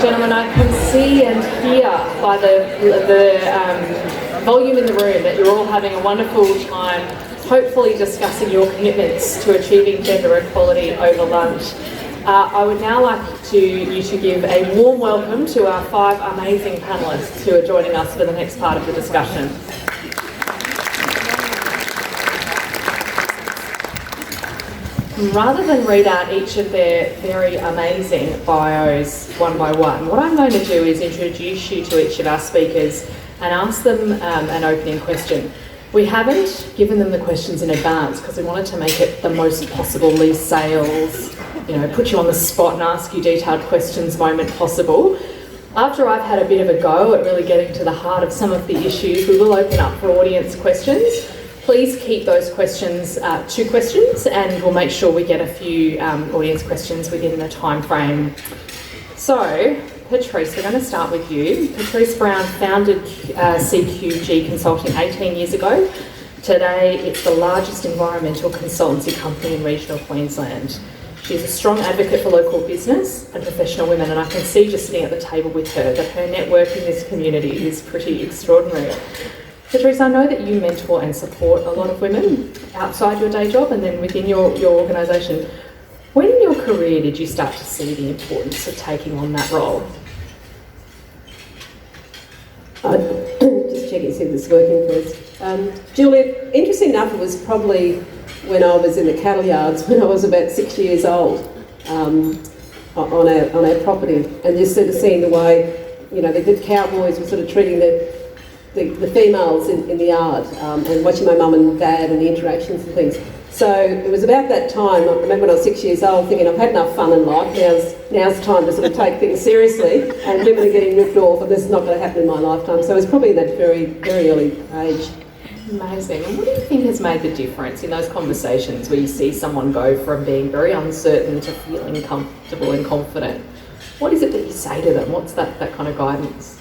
and gentlemen, I can see and hear by the volume in the room that you're all having a wonderful time, hopefully discussing your commitments to achieving gender equality over lunch. I would now like you to give a warm welcome to our 5 amazing panellists who are joining us for the next part of the discussion. Rather than read out each of their very amazing bios one by one, what I'm going to do is introduce you to each of our speakers and ask them an opening question. We haven't given them the questions in advance because we wanted to make it the most possibly sales, put you on the spot and ask you detailed questions moment possible. After I've had a bit of a go at really getting to the heart of some of the issues, we will open up for audience questions. Please keep those questions 2 questions, and we'll make sure we get a few audience questions within the time frame. So, Patrice, we're going to start with you. Patrice Brown founded CQG Consulting 18 years ago. Today, it's the largest environmental consultancy company in regional Queensland. She's a strong advocate for local business and professional women, and I can see just sitting at the table with her that her network in this community is pretty extraordinary. Patrice, I know that you mentor and support a lot of women outside your day job and then within your organisation. When in your career did you start to see the importance of taking on that role? Just checking to see if this is working first. Julia, interesting enough, it was probably when I was in the cattle yards when I was about 6 years old on our property, and just sort of seeing the way, the cowboys were sort of treating the females in the yard, and watching my mum and dad and the interactions and things. So it was about that time, I remember when I was 6 years old, thinking I've had enough fun in life, now's the time to sort of take things seriously, and women are getting ripped off and this is not going to happen in my lifetime. So it was probably in that very, very early age. Amazing. And what do you think has made the difference in those conversations where you see someone go from being very uncertain to feeling comfortable and confident? What is it that you say to them? What's that kind of guidance?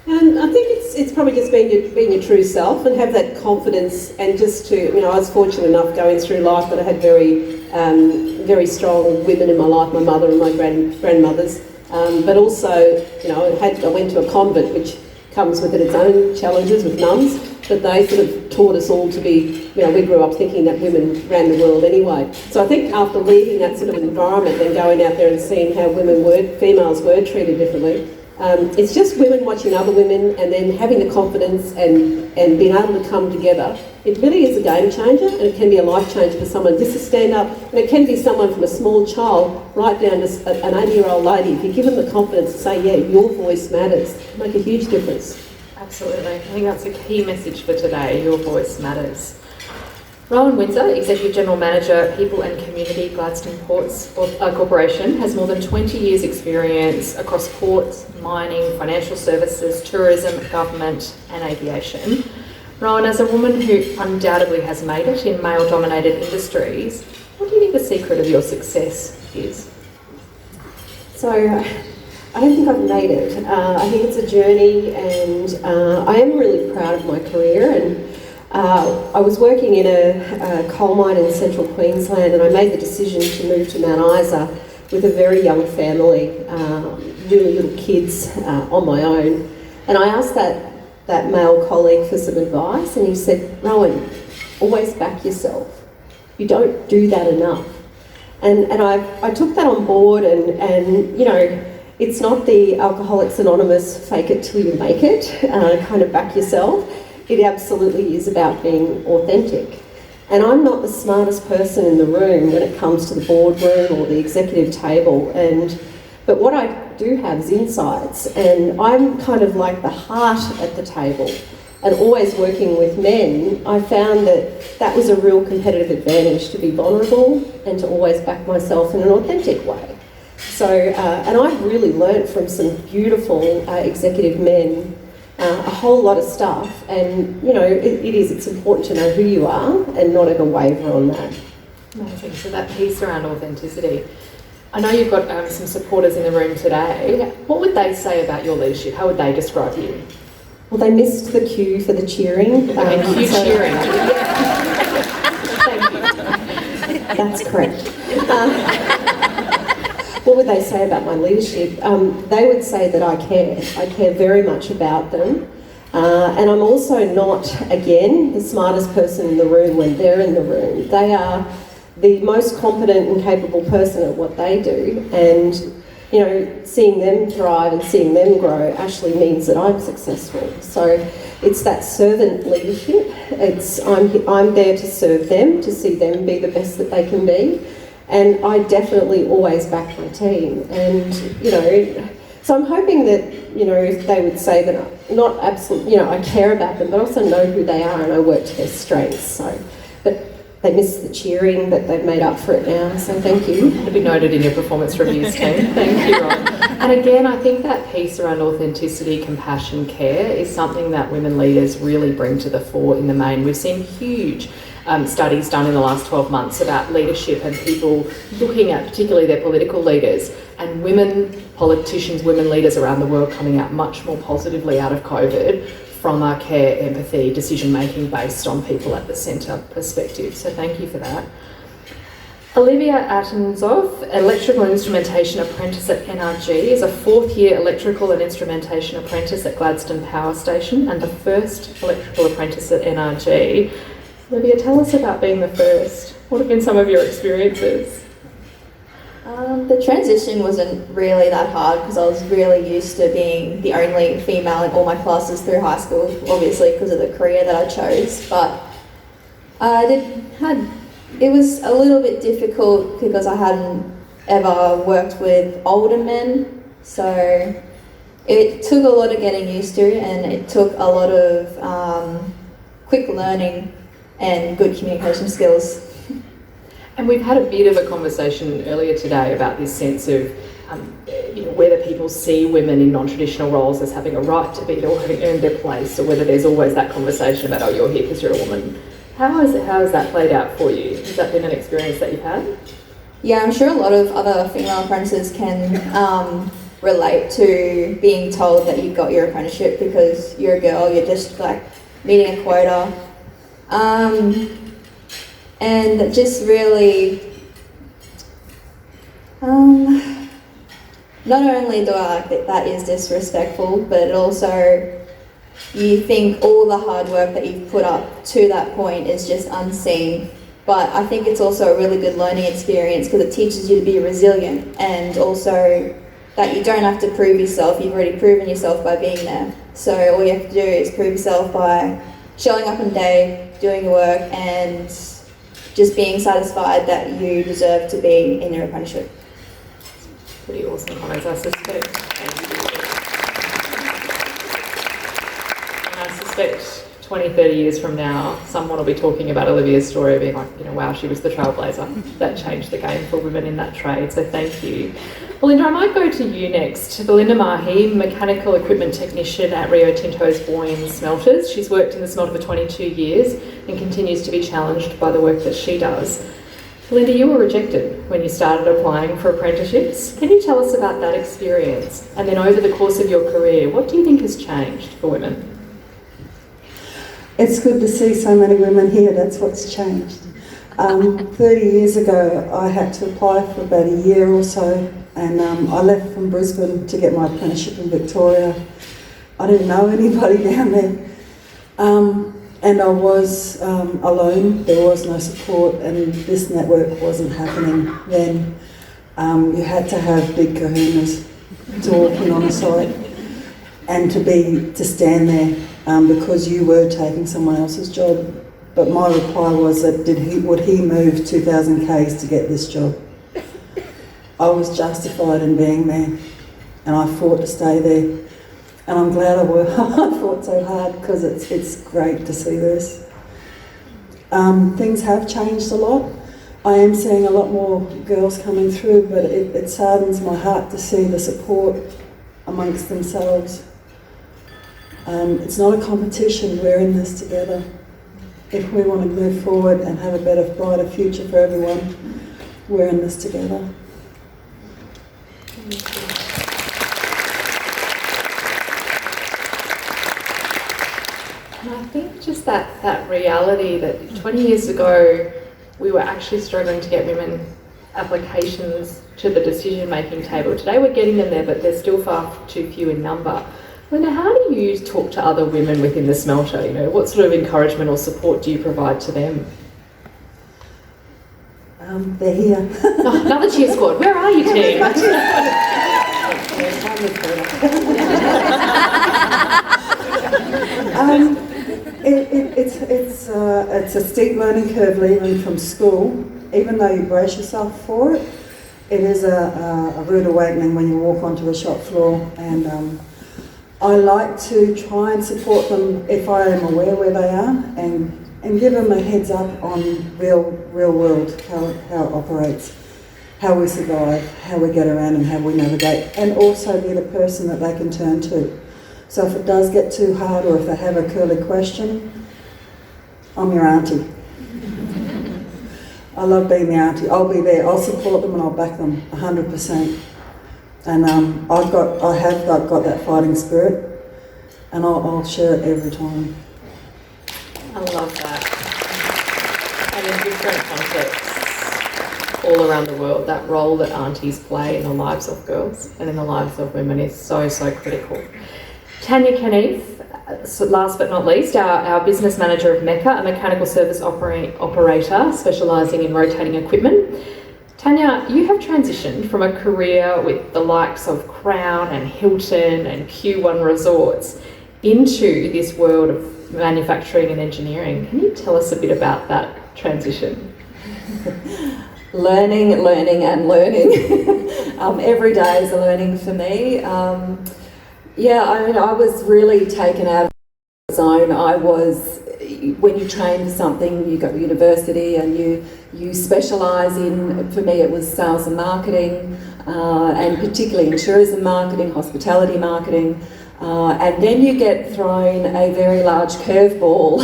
I think it's probably just being your true self and have that confidence, and just to, I was fortunate enough going through life that I had very strong women in my life, my mother and my grandmothers, but also, I went to a convent, which comes with its own challenges with nuns, but they sort of taught us all to be, we grew up thinking that women ran the world anyway. So I think after leaving that sort of environment and going out there and seeing how females were treated differently, it's just women watching other women and then having the confidence and being able to come together. It really is a game changer, and it can be a life changer for someone just to stand up. And it can be someone from a small child right down to an 80-year-old lady. If you give them the confidence to say, yeah, your voice matters, make a huge difference. Absolutely. I think that's a key message for today, your voice matters. Rowen Winsor, Executive General Manager, People and Community, Gladstone Ports Corporation, has more than 20 years' experience across ports, mining, financial services, tourism, government and aviation. Rowen, as a woman who undoubtedly has made it in male-dominated industries, what do you think the secret of your success is? So, I don't think I've made it. I think it's a journey, and I am really proud of my career. And I was working in a coal mine in central Queensland, and I made the decision to move to Mount Isa with a very young family, really little kids on my own. And I asked that male colleague for some advice, and he said, Rowen, always back yourself. You don't do that enough. And I took that on board, and it's not the Alcoholics Anonymous fake it till you make it, kind of back yourself. It absolutely is about being authentic. And I'm not the smartest person in the room when it comes to the boardroom or the executive table, but what I do have is insights, and I'm kind of like the heart at the table. And always working with men, I found that was a real competitive advantage, to be vulnerable and to always back myself in an authentic way. So, and I've really learnt from some beautiful executive men a whole lot of stuff, and it's important to know who you are and not ever waver on that. Amazing. So that piece around authenticity. I know you've got some supporters in the room today. What would they say about your leadership? How would they describe you? Well, they missed the cue for the cheering. Cheering. Thank you. That's correct. what would they say about my leadership? They would say that I care. I care very much about them. And I'm also not, again, the smartest person in the room when they're in the room. They are the most competent and capable person at what they do. And, you know, seeing them thrive and seeing them grow actually means that I'm successful. So it's that servant leadership. I'm there to serve them, to see them be the best that they can be. And I definitely always back my team. And, you know, so I'm hoping that, you know, they would say that not absolutely, you know, I care about them, but also know who they are and I work to their strengths. So, but they missed the cheering, but they've made up for it now, so thank you. It'll be noted in your performance reviews team. Thank you, Rowen. And again, I think that piece around authenticity, compassion, care is something that women leaders really bring to the fore in the main. We've seen huge studies done in the last 12 months about leadership and people looking at particularly their political leaders, and women politicians, women leaders around the world coming out much more positively out of COVID from our care, empathy, decision making based on people at the centre perspective. So thank you for that. Olivia Atanasov, Electrical and Instrumentation Apprentice at NRG, is a 4th year Electrical and Instrumentation Apprentice at Gladstone Power Station and the first Electrical Apprentice at NRG. Olivia, tell us about being the first. What have been some of your experiences? The transition wasn't really that hard because I was really used to being the only female in all my classes through high school, obviously because of the career that I chose. But it was a little bit difficult because I hadn't ever worked with older men, so it took a lot of getting used to, and it took a lot of quick learning and good communication skills. And we've had a bit of a conversation earlier today about this sense of you know, whether people see women in non-traditional roles as having a right to be there or having earned their place, or whether there's always that conversation about, oh, you're here because you're a woman. How has that played out for you? Has that been an experience that you've had? Yeah, I'm sure a lot of other female apprentices can relate to being told that you got your apprenticeship because you're a girl, you're just like meeting a quota. And just really, not only do I like that is disrespectful, but also you think all the hard work that you've put up to that point is just unseen. But I think it's also a really good learning experience because it teaches you to be resilient, and also that you don't have to prove yourself. You've already proven yourself by being there. So all you have to do is prove yourself by showing up on the day, doing the work, and just being satisfied that you deserve to be in your apprenticeship. Pretty awesome comments, I suspect. And I suspect 20, 30 years from now, someone will be talking about Olivia's story, being like, you know, wow, she was the trailblazer. That changed the game for women in that trade, so thank you. Belinda, I might go to you next. Belinda Maihi, mechanical equipment technician at Rio Tinto's Boyne Smelters. She's worked in the smelter for 22 years and continues to be challenged by the work that she does. Belinda, you were rejected when you started applying for apprenticeships. Can you tell us about that experience? And then over the course of your career, what do you think has changed for women? It's good to see so many women here, that's what's changed. 30 years ago, I had to apply for about a year or so, and I left from Brisbane to get my apprenticeship in Victoria. I didn't know anybody down there, and I was alone. There was no support, and this network wasn't happening then. You had to have big kahunas to walk in on a site and to stand there because you were taking someone else's job. But my reply was that would he move 2,000 k's to get this job? I was justified in being there, and I fought to stay there. And I'm glad I fought so hard because it's great to see this. Things have changed a lot. I am seeing a lot more girls coming through, but it saddens my heart to see the support amongst themselves. It's not a competition, we're in this together. If we want to move forward and have a better, brighter future for everyone, we're in this together. And I think just that reality that 20 years ago we were actually struggling to get women applications to the decision-making table. Today we're getting them there, but they're still far too few in number. Linda, how do you talk to other women within the smelter? You know, what sort of encouragement or support do you provide to them? They're here. Oh, another cheer squad. Where are you, team? It's a steep learning curve leaving from school. Even though you brace yourself for it, it is a rude awakening when you walk onto a shop floor. And I like to try and support them if I am aware where they are, and give them a heads up on real world, how it operates, how we survive, how we get around and how we navigate, and also be the person that they can turn to. So if it does get too hard, or if they have a curly question, I'm your auntie. I love being the auntie. I'll be there, I'll support them and I'll back them 100%. And I have got that fighting spirit, and I'll share it every time. I love that. And in different contexts all around the world, that role that aunties play in the lives of girls and in the lives of women is so critical. Tanya Canniffe, last but not least, our business manager of Mecha, a mechanical service operator specialising in rotating equipment. Tanya, you have transitioned from a career with the likes of Crown and Hilton and Q1 Resorts into this world of manufacturing and engineering. Can you tell us a bit about that transition? Learning and learning. Every day is a learning for me. I was really taken out of the zone. When you train for something, you go to university and you specialise in, for me it was sales and marketing, and particularly in tourism marketing, hospitality marketing, and then you get thrown a very large curveball,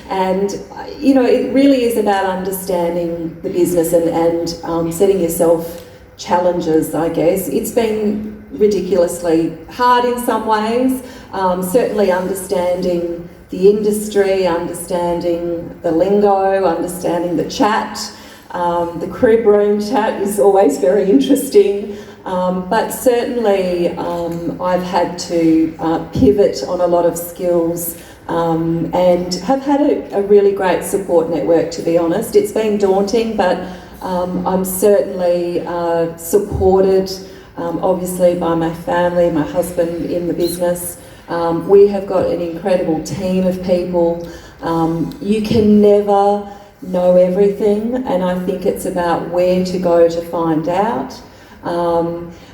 and it really is about understanding the business and setting yourself challenges, I guess. It's been ridiculously hard in some ways, certainly understanding the industry, understanding the lingo, understanding the chat. The crib room chat is always very interesting, but certainly I've had to pivot on a lot of skills, and have had a really great support network, to be honest. It's been daunting, but I'm certainly supported, obviously, by my family, my husband in the business. We have got an incredible team of people. You can never know everything, and I think it's about where to go to find out.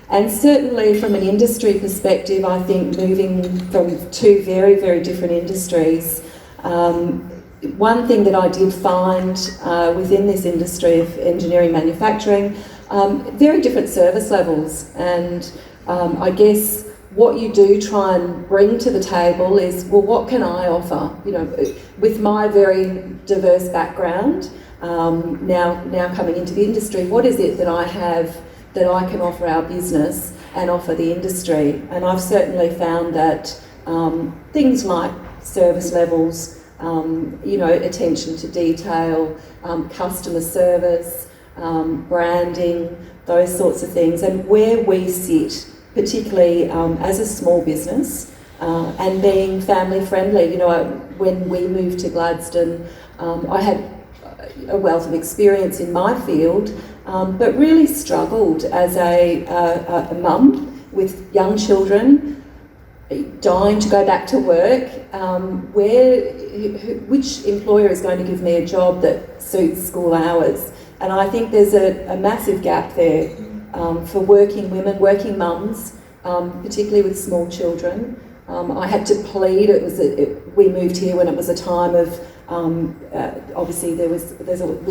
And certainly from an industry perspective, I think moving from two very, very different industries, one thing that I did find within this industry of engineering manufacturing, very different service levels, and I guess what you do try and bring to the table is, well, what can I offer? With my very diverse background, now coming into the industry, what is it that I have that I can offer our business and offer the industry? And I've certainly found that things like service levels, attention to detail, customer service, branding, those sorts of things, and where we sit, particularly as a small business, and being family friendly. When we moved to Gladstone, I had a wealth of experience in my field, but really struggled as a mum with young children, dying to go back to work. Which employer is going to give me a job that suits school hours? And I think there's a massive gap there for working women, working mums, particularly with small children. I had to plead. We moved here when it was a time of obviously there was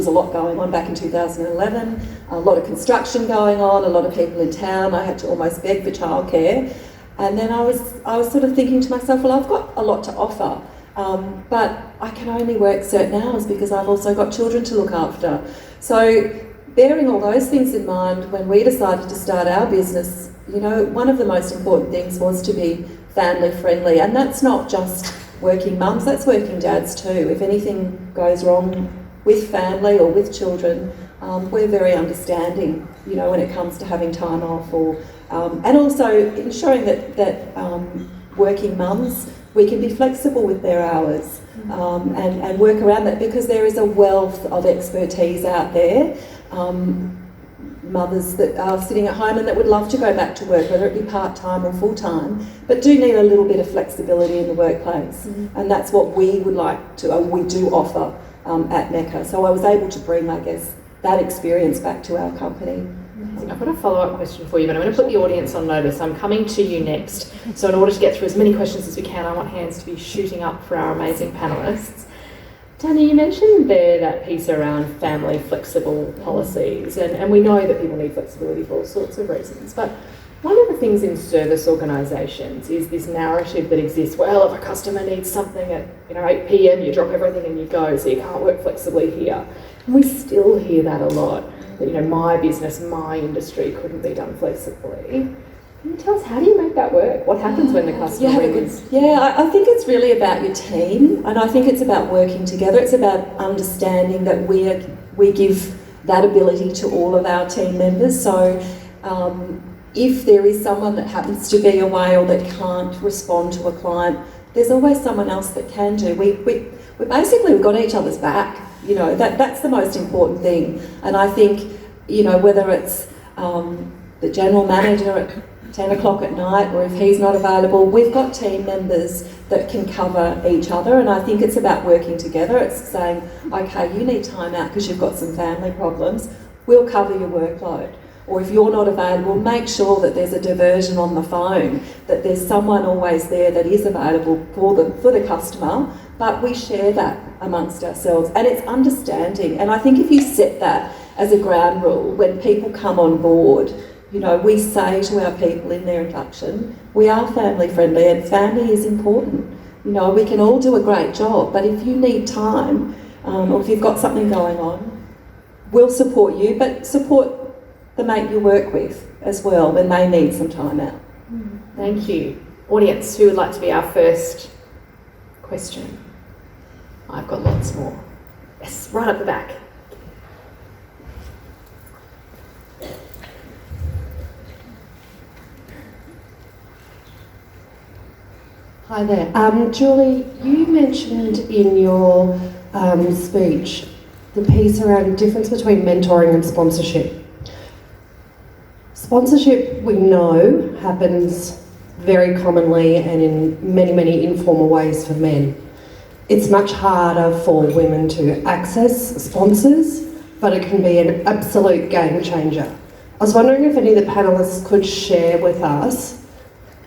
a lot going on back in 2011. A lot of construction going on. A lot of people in town. I had to almost beg for childcare. And then I was sort of thinking to myself, well, I've got a lot to offer, but I can only work certain hours because I've also got children to look after. So bearing all those things in mind, when we decided to start our business, one of the most important things was to be family friendly, and that's not just working mums, that's working dads too. If anything goes wrong with family or with children, we're very understanding, when it comes to having time off, or and also ensuring that working mums, we can be flexible with their hours and work around that, because there is a wealth of expertise out there. Mothers that are sitting at home and that would love to go back to work, whether it be part-time or full-time, but do need a little bit of flexibility in the workplace. And that's what we would like to, we do offer at Mecha. So I was able to bring, I guess, that experience back to our company. I've got a follow-up question for you, but I'm going to put the audience on notice. I'm coming to you next. So in order to get through as many questions as we can, I want hands to be shooting up for our amazing panellists. Tanya, you mentioned there that piece around family flexible policies, and we know that people need flexibility for all sorts of reasons, but one of the things in service organisations is this narrative that exists, well, if a customer needs something at 8 p.m, you drop everything and you go, so you can't work flexibly here. And we still hear that a lot, that my business, my industry couldn't be done flexibly. Can you tell us, how do you make that work? What happens when the customer rings? I think it's really about your team, and I think it's about working together. It's about understanding that we give that ability to all of our team members. So if there is someone that happens to be away or that can't respond to a client, there's always someone else that can do. We've got each other's back. That's the most important thing. And I think, whether it's the general manager at 10 o'clock at night, or if he's not available, we've got team members that can cover each other, and I think it's about working together. It's saying, okay, you need time out because you've got some family problems, we'll cover your workload. Or if you're not available, make sure that there's a diversion on the phone, that there's someone always there that is available for the customer, but we share that amongst ourselves, and it's understanding. And I think if you set that as a ground rule, when people come on board, we say to our people in their induction, we are family friendly and family is important. We can all do a great job, but if you need time, or if you've got something going on, we'll support you, but support the mate you work with as well when they need some time out. Thank you. Audience, who would like to be our first question? I've got lots more. Yes, right up the back. Hi there. Julie, you mentioned in your speech the piece around the difference between mentoring and sponsorship. Sponsorship, we know, happens very commonly and in many, many informal ways for men. It's much harder for women to access sponsors, but it can be an absolute game changer. I was wondering if any of the panellists could share with us,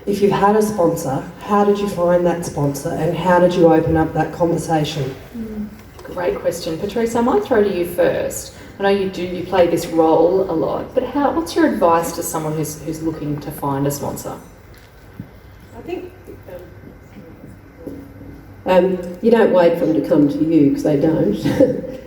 if you've had a sponsor, how did you find that sponsor and how did you open up that conversation? Great question. Patrice, I might throw to you first. I know you play this role a lot, but what's your advice to someone who's looking to find a sponsor? I think you don't wait for them to come to you, because they don't.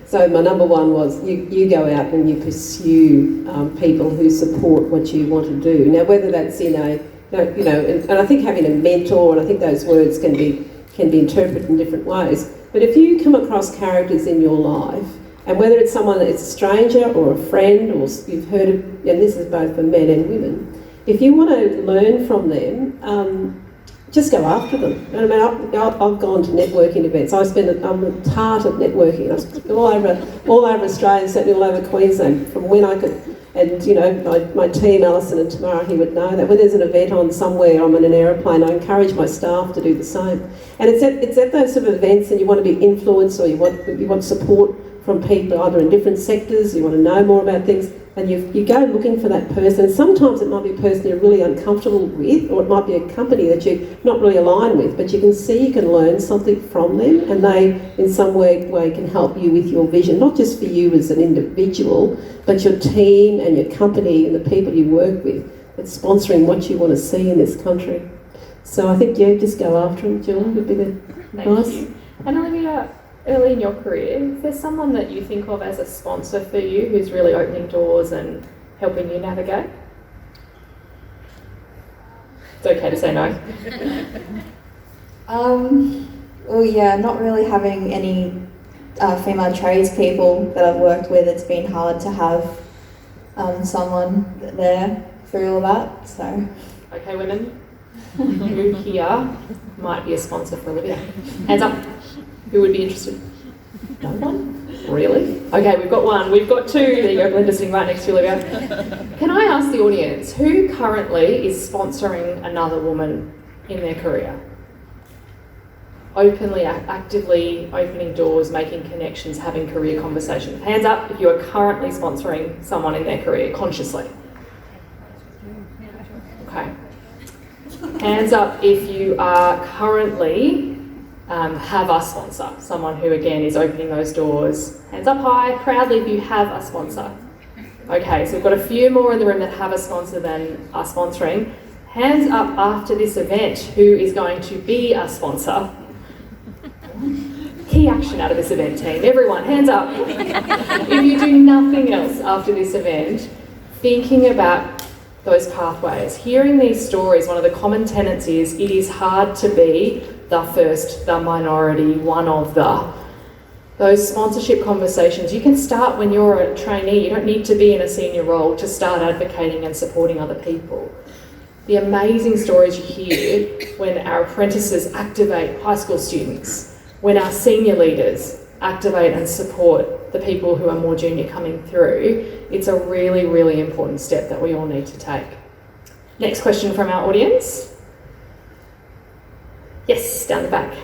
So my number one was you go out and you pursue people who support what you want to do. Now, whether that's and I think having a mentor, and I think those words can be interpreted in different ways. But if you come across characters in your life, and whether it's someone that's a stranger or a friend, or you've heard of, and this is both for men and women, if you want to learn from them, just go after them. I mean, I've gone to networking events. I'm a tart at networking. I was all over Australia, certainly all over Queensland, from when I could. And my team, Alison and Tamara, he would know that when there's an event on somewhere, I'm in an aeroplane, I encourage my staff to do the same. And it's at those sort of events, and you want to be influenced, or you want support from people either in different sectors, you want to know more about things, and you go looking for that person. Sometimes it might be a person you're really uncomfortable with, or it might be a company that you're not really aligned with, but you can see you can learn something from them, and they in some way can help you with your vision, not just for you as an individual, but your team and your company and the people you work with, that's sponsoring what you want to see in this country. So I think, just go after them, Julie, would be the advice. Thank you. And Olivia, early in your career, is there someone that you think of as a sponsor for you who's really opening doors and helping you navigate? It's okay to say no. Well, yeah, not really having any female tradespeople that I've worked with, it's been hard to have someone there through all that. So, Okay, women, who here might be a sponsor for Olivia? Hands up. Who would be interested? No one? Really? Okay, we've got one. We've got two. There you go, Belinda sitting right next to Olivia. Can I ask the audience, who currently is sponsoring another woman in their career? Openly, actively opening doors, making connections, having career conversations. Hands up if you are currently sponsoring someone in their career, consciously. Okay. Hands up if you are currently have a sponsor, someone who again is opening those doors. Hands up high, proudly if you have a sponsor. Okay, so we've got a few more in the room that have a sponsor than are sponsoring. Hands up after this event, who is going to be a sponsor? Key action out of this event, team. Everyone, hands up. If you do nothing else after this event, thinking about those pathways, hearing these stories, one of the common tenets is it is hard to be the first, the minority, one of the. Those sponsorship conversations, you can start when you're a trainee. You don't need to be in a senior role to start advocating and supporting other people. The amazing stories you hear when our apprentices activate high school students, when our senior leaders activate and support the people who are more junior coming through, it's a really, really important step that we all need to take. Next question from our audience. Yes, down the back.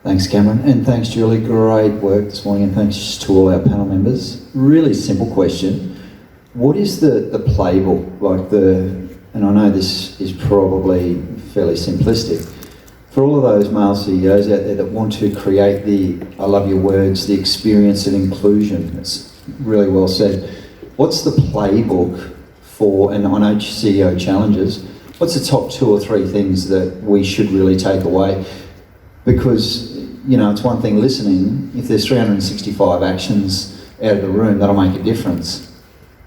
Thanks, Cameron, and thanks, Julie. Great work this morning, and thanks to all our panel members. Really simple question. What is the playbook, and I know this is probably fairly simplistic, for all of those male CEOs out there that want to create I love your words, the experience of inclusion. It's really well said. What's the playbook for, and I know CEO challenges, what's the top 2 or 3 things that we should really take away? Because, it's one thing listening, if there's 365 actions out of the room, that'll make a difference.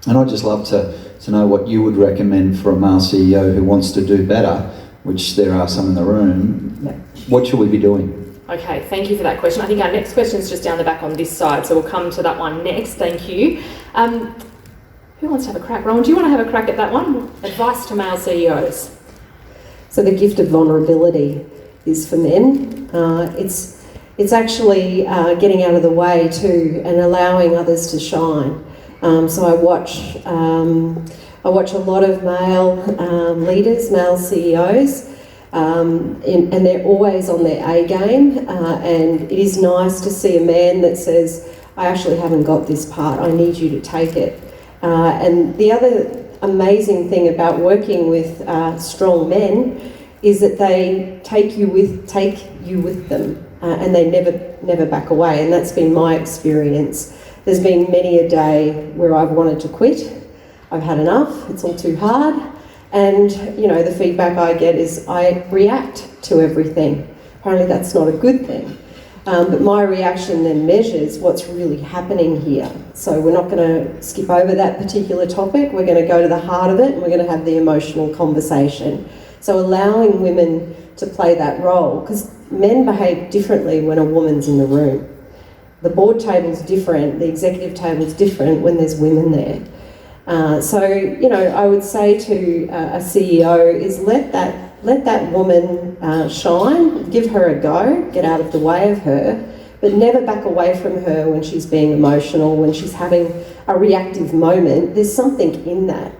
And I'd just love to know what you would recommend for a male CEO who wants to do better, which there are some in the room. Yeah. What should we be doing? Okay, thank you for that question. I think our next question is just down the back on this side, so we'll come to that one next. Thank you. Who wants to have a crack? Rowen, do you want to have a crack at that one? Advice to male CEOs. So the gift of vulnerability is for men. It's actually getting out of the way too and allowing others to shine. So I watch a lot of male leaders, male CEOs, and they're always on their A game. And it is nice to see a man that says, "I actually haven't got this part. I need you to take it." And the other amazing thing about working with strong men is that they take you with them, and they never back away. And that's been my experience. There's been many a day where I've wanted to quit. I've had enough. It's all too hard. And the feedback I get is I react to everything. Apparently that's not a good thing. But my reaction then measures what's really happening here. So we're not going to skip over that particular topic. We're going to go to the heart of it, and we're going to have the emotional conversation. So allowing women to play that role, because men behave differently when a woman's in the room. The board table's different, the executive table's different when there's women there. So I would say to a CEO is let that woman shine, give her a go, get out of the way of her, but never back away from her when she's being emotional, when she's having a reactive moment. There's something in that,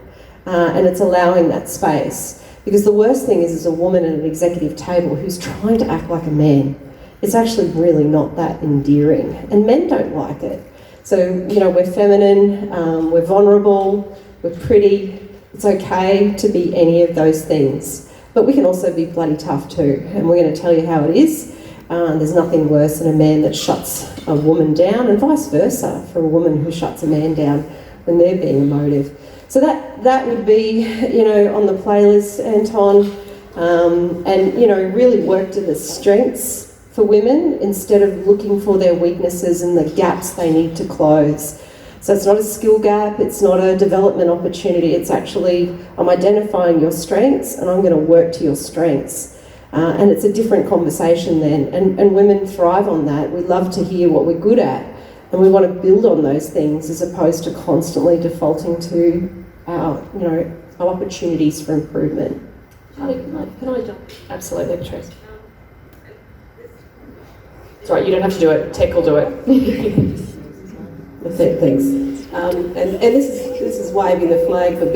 and it's allowing that space. Because the worst thing is a woman at an executive table who's trying to act like a man. It's actually really not that endearing, and men don't like it. So, we're feminine, we're vulnerable, we're pretty. It's okay to be any of those things. But we can also be bloody tough too, and we're going to tell you how it is. There's nothing worse than a man that shuts a woman down, and vice versa for a woman who shuts a man down when they're being emotive. So that would be, on the playlist, Anton, and, really work to the strengths for women instead of looking for their weaknesses and the gaps they need to close. So it's not a skill gap, it's not a development opportunity, it's actually, I'm identifying your strengths and I'm going to work to your strengths. And it's a different conversation then. And women thrive on that. We love to hear what we're good at and we want to build on those things as opposed to constantly defaulting to our, our opportunities for improvement. Can I jump? Absolutely, Patrice. It's all right, you don't have to do it. Tech will do it. Thanks. And this is waving the flag for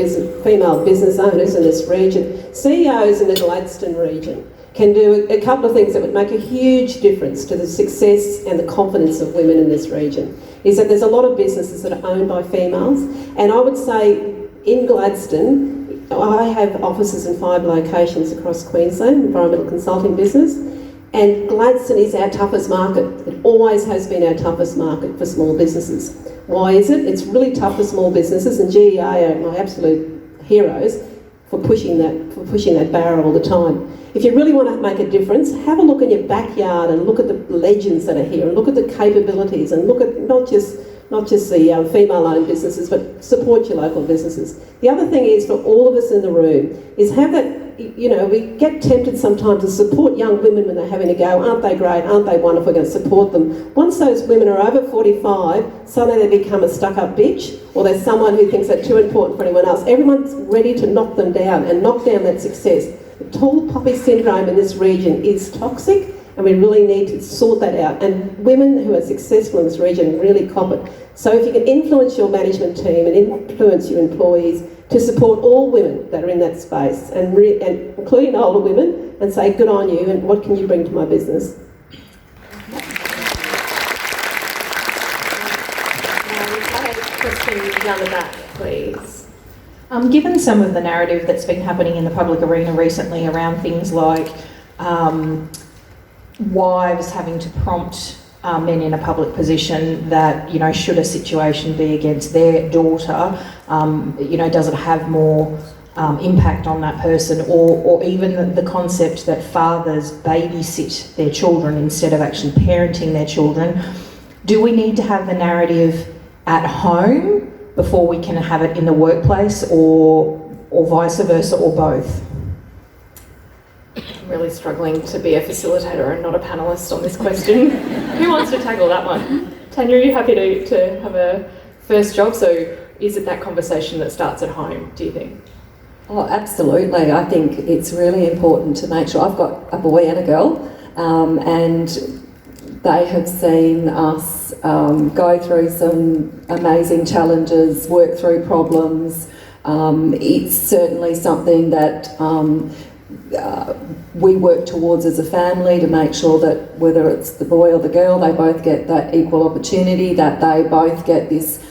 female business owners in this region. CEOs in the Gladstone region can do a couple of things that would make a huge difference to the success and the confidence of women in this region. Is that there's a lot of businesses that are owned by females, and I would say in Gladstone, I have offices in 5 locations across Queensland, environmental consulting business, and Gladstone is our toughest market. It always has been our toughest market for small businesses. Why is it? It's really tough for small businesses, and GEA are my absolute heroes for pushing that barrier all the time. If you really want to make a difference, have a look in your backyard and look at the legends that are here, and look at the capabilities, and look at not just the female-owned businesses, but support your local businesses. The other thing is, for all of us in the room, is have that, we get tempted sometimes to support young women when they're having a go. Aren't they great? Aren't they wonderful? We're going to support them. Once those women are over 45, suddenly they become a stuck-up bitch, or there's someone who thinks they're too important for anyone else. Everyone's ready to knock them down and knock down that success. The tall poppy syndrome in this region is toxic, and we really need to sort that out. And women who are successful in this region really cop it. So if you can influence your management team and influence your employees to support all women that are in that space, and including older women, and say, good on you, and what can you bring to my business? Question down the back, please. Given some of the narrative that's been happening in the public arena recently around things like wives having to prompt men in a public position that, should a situation be against their daughter, does it have more impact on that person, or even the concept that fathers babysit their children instead of actually parenting their children. Do we need to have the narrative at home before we can have it in the workplace, or vice versa, or both? I'm really struggling to be a facilitator and not a panellist on this question. Who wants to tackle that one? Tanya, are you happy to have a first job? So is it that conversation that starts at home, do you think? Oh, absolutely. I think it's really important to make sure. I've got a boy and a girl, and they have seen us go through some amazing challenges, work through problems. It's certainly something that we work towards as a family to make sure that whether it's the boy or the girl, they both get that equal opportunity, that they both get this.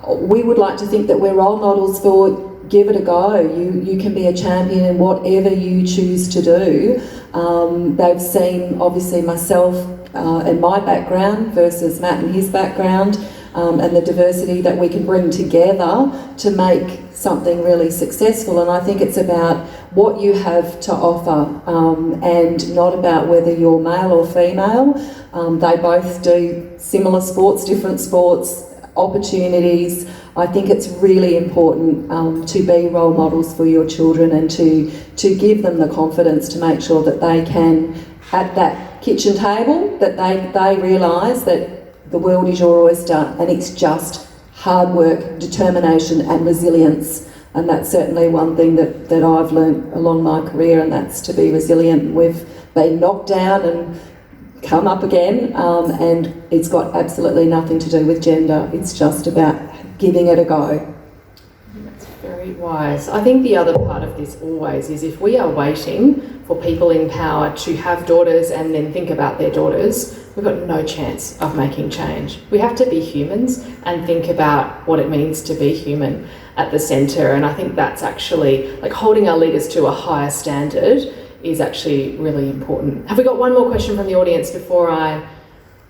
We would like to think that we're role models for give it a go. You can be a champion in whatever you choose to do. They've seen, obviously, myself and my background versus Matt and his background, and the diversity that we can bring together to make something really successful. And I think it's about what you have to offer, and not about whether you're male or female. They both do similar sports, different sports, opportunities. I think it's really important to be role models for your children, and to give them the confidence to make sure that they can, at that kitchen table, that they realise that the world is your oyster, and it's just hard work, determination and resilience. And that's certainly one thing that I've learned along my career, and that's to be resilient. We've been knocked down and come up again, and it's got absolutely nothing to do with gender. It's just about giving it a go. That's very wise. I think the other part of this always is, if we are waiting for people in power to have daughters and then think about their daughters, we've got no chance of making change. We have to be humans and think about what it means to be human at the centre. And I think that's actually, like, holding our leaders to a higher standard is actually really important. Have we got one more question from the audience before I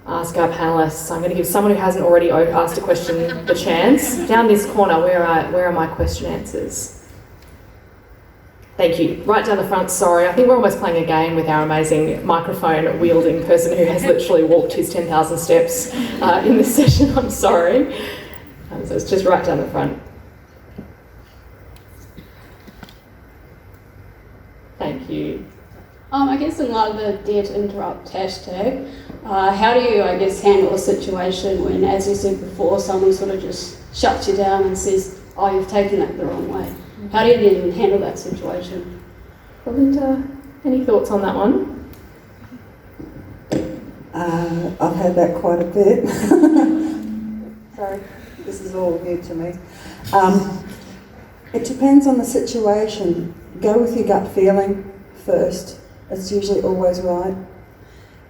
ask our panellists? I'm going to give someone who hasn't already asked a question the chance. Down this corner, where are my question answers? Thank you. Right down the front, sorry. I think we're almost playing a game with our amazing microphone-wielding person who has literally walked his 10,000 steps in this session. I'm sorry. responses? Just right down the front. Thank you. I guess in light of the Dare to Interrupt hashtag, how do you, I guess, handle a situation when, as you said before, someone sort of just shuts you down and says, oh, you've taken that the wrong way? How do you then handle that situation? Belinda, any thoughts on that one? I've had that quite a bit. Sorry, this is all new to me. It depends on the situation. Go with your gut feeling first. It's usually always right.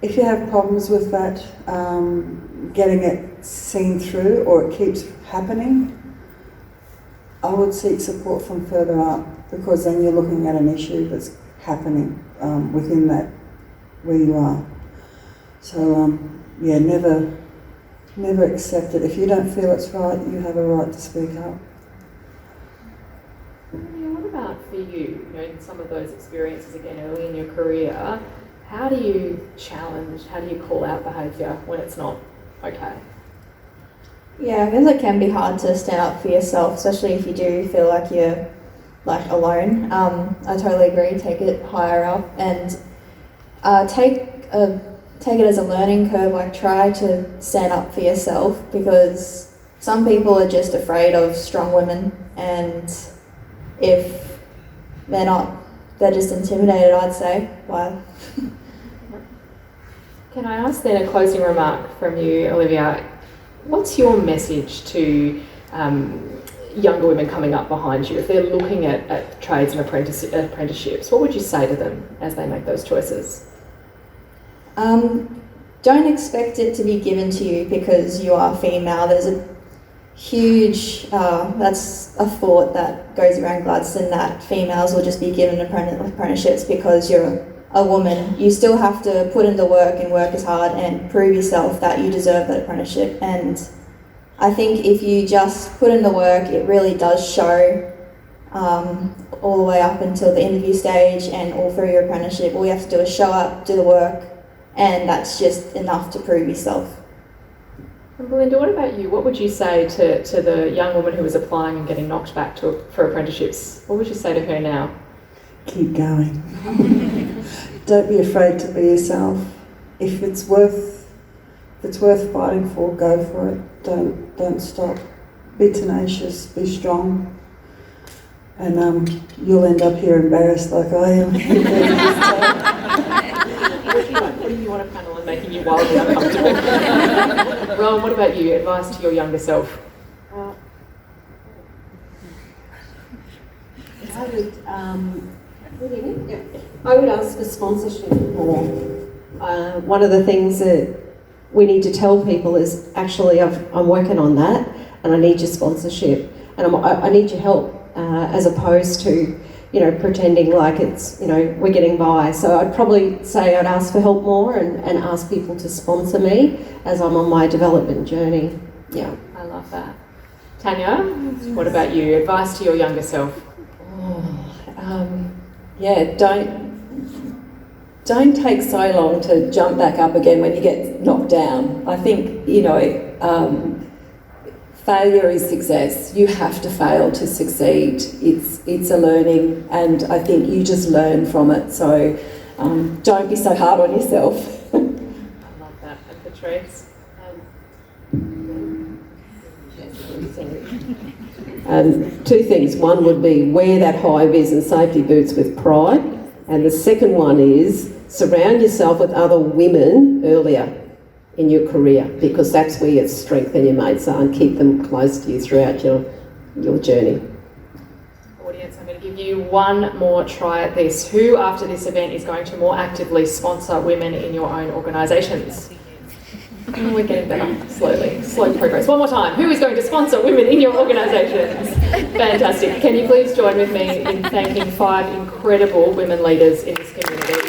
If you have problems with that, getting it seen through, or it keeps happening, I would seek support from further up, because then you're looking at an issue that's happening within that where you are. So yeah, never accept it. If you don't feel it's right, you have a right to speak up. What about for you? You know, in some of those experiences again early in your career, how do you challenge? How do you call out behaviour when it's not okay? Yeah, I guess it can be hard to stand up for yourself, especially if you do feel like you're alone. I totally agree. Take it higher up and take it as a learning curve. Like, try to stand up for yourself, because some people are just afraid of strong women, and if they're not, they're just intimidated, I'd say. Why? Can I ask then a closing remark from you, Olivia? What's your message to younger women coming up behind you? If they're looking at trades and apprenticeships, what would you say to them as they make those choices? Don't expect it to be given to you because you are female. There's a huge, that's a thought that goes around Gladstone, that females will just be given apprenticeships because you're a woman. You still have to put in the work and work as hard and prove yourself that you deserve that apprenticeship. And I think if you just put in the work, it really does show all the way up until the interview stage and all through your apprenticeship. All you have to do is show up, do the work, and that's just enough to prove yourself. And Belinda, what about you? What would you say to the young woman who was applying and getting knocked back for apprenticeships? What would you say to her now? Keep going. Don't be afraid to be yourself. If it's worth fighting for, go for it. Don't stop. Be tenacious. Be strong. And you'll end up here embarrassed like I am. Putting you on a panel and making you wildly uncomfortable. Rowen, what about you? Advice to your younger self? I would ask for sponsorship more. One of the things that we need to tell people is, actually, I'm working on that, and I need your sponsorship, and I need your help, as opposed to, pretending like it's, we're getting by. So I'd probably say I'd ask for help more and ask people to sponsor me as I'm on my development journey. Yeah. I love that. Tanya, what about you? Advice to your younger self? Yeah, don't take so long to jump back up again when you get knocked down. I think, failure is success. You have to fail to succeed. It's a learning, and I think you just learn from it. So don't be so hard on yourself. I love that. And Patrice? Two things. One would be wear that high vis and safety boots with pride, and the second one is surround yourself with other women earlier in your career, because that's where your strength and your mates are, and keep them close to you throughout your journey. Audience, I'm going to give you one more try at this. Who, after this event, is going to more actively sponsor women in your own organisations? Oh, we're getting better, slowly, slow progress. One more time. Who is going to sponsor women in your organisations? Fantastic. Can you please join with me in thanking 5 incredible women leaders in this community?